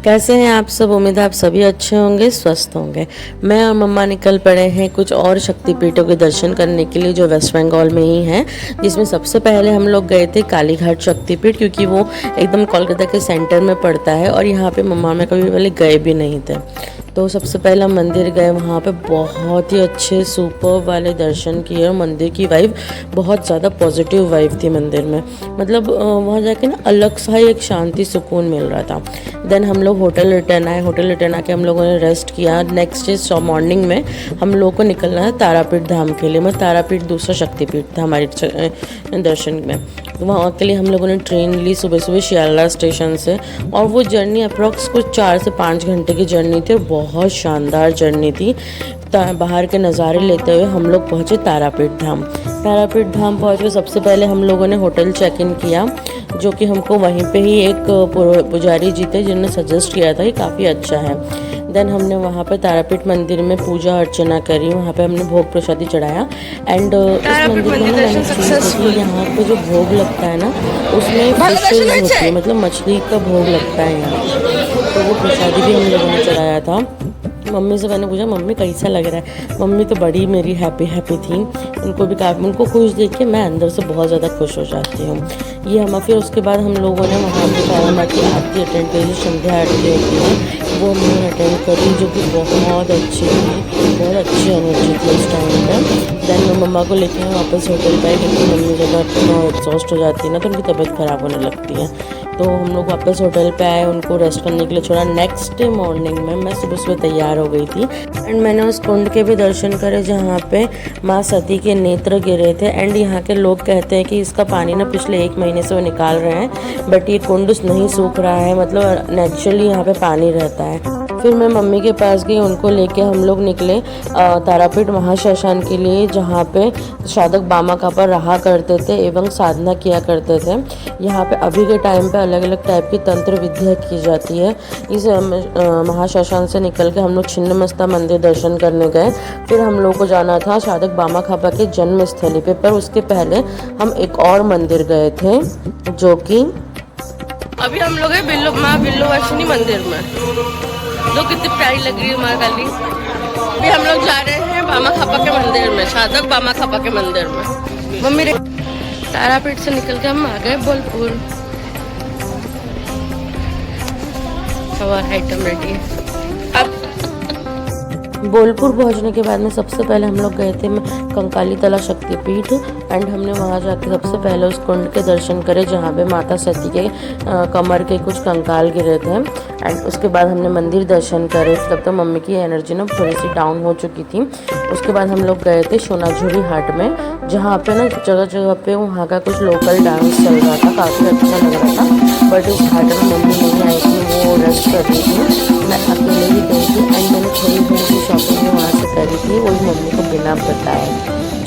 कैसे हैं आप सब। उम्मीद है आप सभी अच्छे होंगे, स्वस्थ होंगे। मैं और मम्मा निकल पड़े हैं कुछ और शक्तिपीठों के दर्शन करने के लिए जो वेस्ट बंगाल में ही हैं, जिसमें सबसे पहले हम लोग गए थे कालीघाट शक्तिपीठ, क्योंकि वो एकदम कोलकाता के सेंटर में पड़ता है और यहाँ पे मम्मा में कभी पहले गए भी नहीं थे। तो सबसे पहला मंदिर गए, वहाँ पे बहुत ही अच्छे सुपर वाले दर्शन किए और मंदिर की वाइब बहुत ज़्यादा पॉजिटिव वाइब थी मंदिर में। मतलब वहाँ जाके ना अलग सा ही एक शांति सुकून मिल रहा था। देन हम लोग होटल रिटर्न आए। होटल रिटर्न आके हम लोगों ने रेस्ट किया। नेक्स्ट डे मॉर्निंग में हम लोगों को निकलना है तारापीठ धाम के लिए। तारापीठ दूसरा शक्तिपीठ था हमारे दर्शन में। तो वहाँ के लिए हम लोगों ने ट्रेन ली सुबह सुबह शियालदह स्टेशन से, और वो जर्नी अप्रॉक्स कुछ 4 से 5 घंटे की जर्नी थी और बहुत शानदार जर्नी थी। बाहर के नज़ारे लेते हुए हम लोग पहुँचे तारापीठ धाम। तारापीठ धाम पहुँच के सबसे पहले हम लोगों ने होटल चेक इन किया, जो कि हमको वहीं पे ही एक पुजारी जी थे जिन्होंने सजेस्ट किया था कि काफ़ी अच्छा है। देन हमने वहाँ पे तारापीठ मंदिर में पूजा अर्चना करी, वहाँ पे हमने भोग प्रसादी चढ़ाया। एंड इस मंदिर में ना मैंने चीज़ देखी, यहाँ पे जो भोग लगता है ना उसमें फिशेज होती है, मतलब मछली का भोग लगता है यहाँ पे। तो वो प्रसादी भी हम लोगों ने चढ़ाया था। मम्मी से मैंने पूछा मम्मी कैसा लग रहा है। मम्मी तो बड़ी मेरी हैप्पी थी। उनको खुश देख के मैं अंदर से बहुत ज़्यादा खुश हो जाती हूँ। ये हम फिर उसके बाद हम लोगों ने वहाँ पे तारा माँ की आरती अटेंड करी, संध्या आरती होती है वो हमने अटेंड करी, जो कि बहुत अच्छी थी, बहुत अच्छी एनर्जी थी उस टाइम पर। देन मैं मम्मा को लेके वापस होटल पे, क्योंकि मम्मी जब एग्जॉस्ट हो जाती है ना तो उनकी तबीयत ख़राब होने लगती है। तो हम लोग वापस होटल पे आए, उनको रेस्ट करने के लिए छोड़ा। नेक्स्ट डे मॉर्निंग में मैं सुबह सुबह तैयार हो गई थी एंड मैंने उस कुंड के भी दर्शन करे जहाँ पे माँ सती के नेत्र गिरे थे। एंड यहाँ के लोग कहते हैं कि इसका पानी ना पिछले 1 महीने से वो निकाल रहे हैं, बट ये कुंड नहीं सूख रहा है, मतलब नेचुरली यहाँ पे पानी रहता है। फिर मैं मम्मी के पास गई, उनको लेके हम लोग निकले तारापीठ महाश्मशान के लिए, जहाँ पे साधक बामा कापा रहा करते थे एवं साधना किया करते थे। यहाँ पे अभी के टाइम पे अलग अलग टाइप की तंत्र विद्या की जाती है। इस महाश्मशान से निकल के हम लोग छिन्नमस्ता मंदिर दर्शन करने गए। फिर हम लोग को जाना था साधक बामा खापा के जन्म स्थली पे, पर उसके पहले हम एक और मंदिर गए थे, जो कि अभी हम लोग हैं माँ विल्लुवासिनी मंदिर में। जो कितनी प्यारी लग रही है माँ काली। अभी हम लोग जा रहे हैं बामा खापा के मंदिर में, साधक बामा खापा के मंदिर में। मम्मी तारापीठ से निकल के हम आ गए बोलपुर। हमारा आइटम रेडी है। बोलपुर पहुंचने के बाद में सबसे पहले हम लोग गए थे कंकाली तला शक्तिपीठ। एंड हमने वहां जाके सबसे पहले उस कुंड के दर्शन करे जहां पे माता सती के कमर के कुछ कंकाल गिरे थे। एंड उसके बाद हमने मंदिर दर्शन करे। तब तो मम्मी की एनर्जी ना थोड़ी सी डाउन हो चुकी थी। उसके बाद हम लोग गए थे सोनाझुरी हाट में, जहाँ पे ना जगह जगह पे वहाँ का कुछ लोकल डांस चल रहा था, काफ़ी अच्छा लग रहा था। बट उस हाट में मम्मी नहीं आई थी, वो रेस्ट कर रही थी, मैं अकेले ही गई थी। एंड मैंने थोड़ी सी शॉपिंग भी वहाँ से करी थी, वही मम्मी को बिना बताए,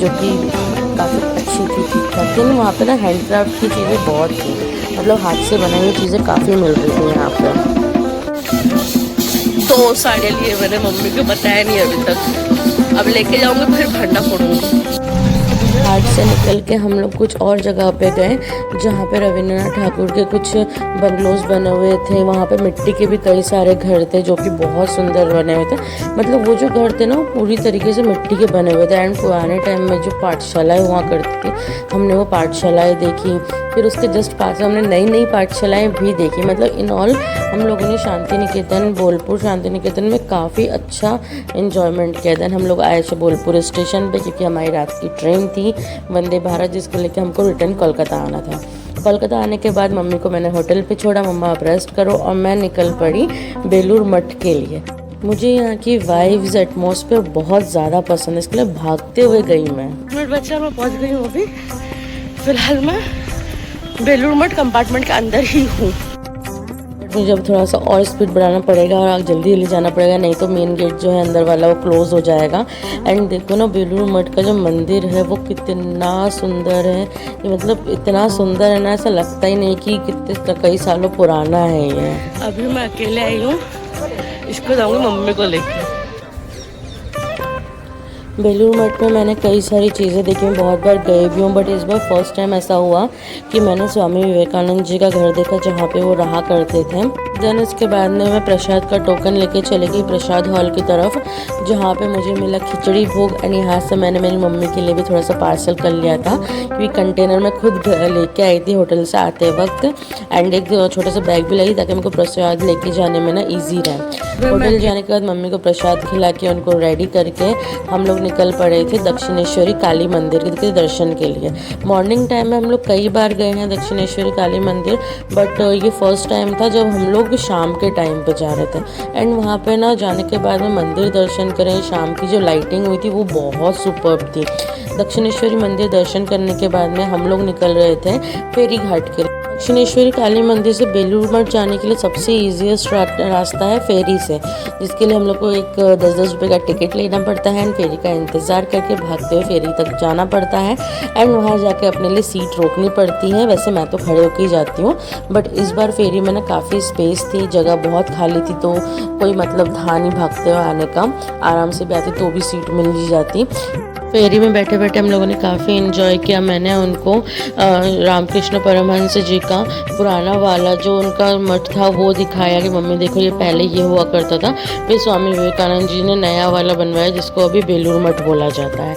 जो कि काफ़ी अच्छी थी, ठीक ठाक थी। वहाँ पे ना हैंडक्राफ्ट की चीज़ें बहुत थी, मतलब हाथ से बनाई हुई चीज़ें काफ़ी मिल रही थी यहाँ पर। 2 साड़ियाँ लिए मैंने, मम्मी को बताया नहीं अभी तक। अब लेके जाऊँगी फिर भंडा फोड़ूंगी। हाट से निकल के हम लोग कुछ और जगह पे गए, जहाँ पे रविंद्रनाथ ठाकुर के कुछ बंगलोज बने हुए थे। वहाँ पे मिट्टी के भी कई सारे घर थे जो कि बहुत सुंदर बने हुए थे। मतलब वो जो घर थे ना वो पूरी तरीके से मिट्टी के बने हुए थे। एंड पुराने टाइम में जो पाठशालाएँ हुआ करती थी, हमने वो पाठशालाएँ देखी। फिर उसके जस्ट पास में हमने नई नई पाठशालाएँ भी देखी। मतलब इन ऑल हम लोगों ने शांति निकेतन, बोलपुर शांति निकेतन में काफ़ी अच्छा इन्जॉयमेंट किया। देन हम लोग आए थे बोलपुर स्टेशन पे, क्योंकि हमारी रात की ट्रेन थी वंदे भारत, जिसको लेकर हमको रिटर्न कोलकाता आना था। कोलकाता आने के बाद मम्मी को मैंने होटल पे छोड़ा, मम्मा आप रेस्ट करो, और मैं निकल पड़ी बेलूर मठ के लिए। मुझे यहाँ की वाइब्स, एटमॉस्फेयर बहुत ज़्यादा पसंद है, इसके लिए भागते हुए गई मैं। बच्चा मैं पहुँच गई हूँ। अभी फिलहाल मैं बेलूर मठ कंपार्टमेंट के अंदर ही हूँ। मुझे जब थोड़ा सा और स्पीड बढ़ाना पड़ेगा और जल्दी जल्दी जाना पड़ेगा, नहीं तो मेन गेट जो है अंदर वाला वो क्लोज हो जाएगा। एंड देखो ना बेलूर मठ का जो मंदिर है वो कितना सुंदर है। ये मतलब इतना सुंदर है ना, ऐसा लगता ही नहीं कि कितने कई सालों पुराना है ये। अभी मैं अकेले आई हूँ, इसको जाऊँगी मम्मी को लेकर। बेलूर मठ में मैंने कई सारी चीज़ें देखी, मैं बहुत बार गए भी हूँ, बट इस बार फर्स्ट टाइम ऐसा हुआ कि मैंने स्वामी विवेकानंद जी का घर देखा जहाँ पे वो रहा करते थे। देन उसके बाद में मैं प्रसाद का टोकन लेके चली गई प्रसाद हॉल की तरफ, जहाँ पे मुझे मिला खिचड़ी भोग। एंड यहाँ से मैंने मेरी मम्मी के लिए भी थोड़ा सा पार्सल कर लिया था, क्योंकि कंटेनर में खुद लेके आई थी होटल से आते वक्त। एंड एक छोटा सा बैग भी लगी ताकि मेरे को प्रसाद लेके जाने में ना ईजी रहे। होटल जाने के बाद मम्मी को प्रसाद खिला के उनको रेडी करके हम लोग निकल पड़े थे दक्षिणेश्वरी काली मंदिर के दर्शन के लिए। मॉर्निंग टाइम में हम लोग कई बार गए हैं दक्षिणेश्वरी काली मंदिर, बट ये फर्स्ट टाइम था जब हम लोग शाम के टाइम पे जा रहे थे। एंड वहाँ पे ना जाने के बाद में मंदिर दर्शन करें, शाम की जो लाइटिंग हुई थी वो बहुत सुपर्ब थी। दक्षिणेश्वरी मंदिर दर्शन करने के बाद में हम लोग निकल रहे थे फेरी घाट के लिए। दक्षिणेश्वरी काली मंदिर से बेलूर मठ जाने के लिए सबसे ईजीएस्ट रास्ता है फेरी से, जिसके लिए हम लोग को एक 10-10 रुपये का टिकट लेना पड़ता है एंड फेरी का इंतज़ार करके भागते हुए फेरी तक जाना पड़ता है। एंड वहाँ जाके अपने लिए सीट रोकनी पड़ती है। वैसे मैं तो खड़े होकर ही जाती हूँ, बट इस बार फेरी में ना काफ़ी स्पेस थी, जगह बहुत खाली थी, तो कोई मतलब था नहीं भागते हुए आने का। आराम से भी आती तो भी सीट मिल ही जाती। फेरी में बैठे बैठे हम लोगों ने काफ़ी इन्जॉय किया। मैंने उनको रामकृष्ण परमहंस जी का पुराना वाला जो उनका मठ था वो दिखाया कि मम्मी देखो ये पहले ये हुआ करता था। फिर स्वामी विवेकानंद जी ने नया वाला बनवाया जिसको अभी बेलूर मठ बोला जाता है।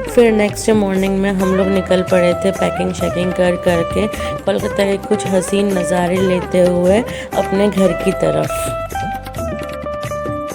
फिर नेक्स्ट मॉर्निंग में हम लोग निकल पड़े थे पैकिंग शैकिंग करके कोलकाता के कुछ हसीन नज़ारे लेते हुए अपने घर की तरफ।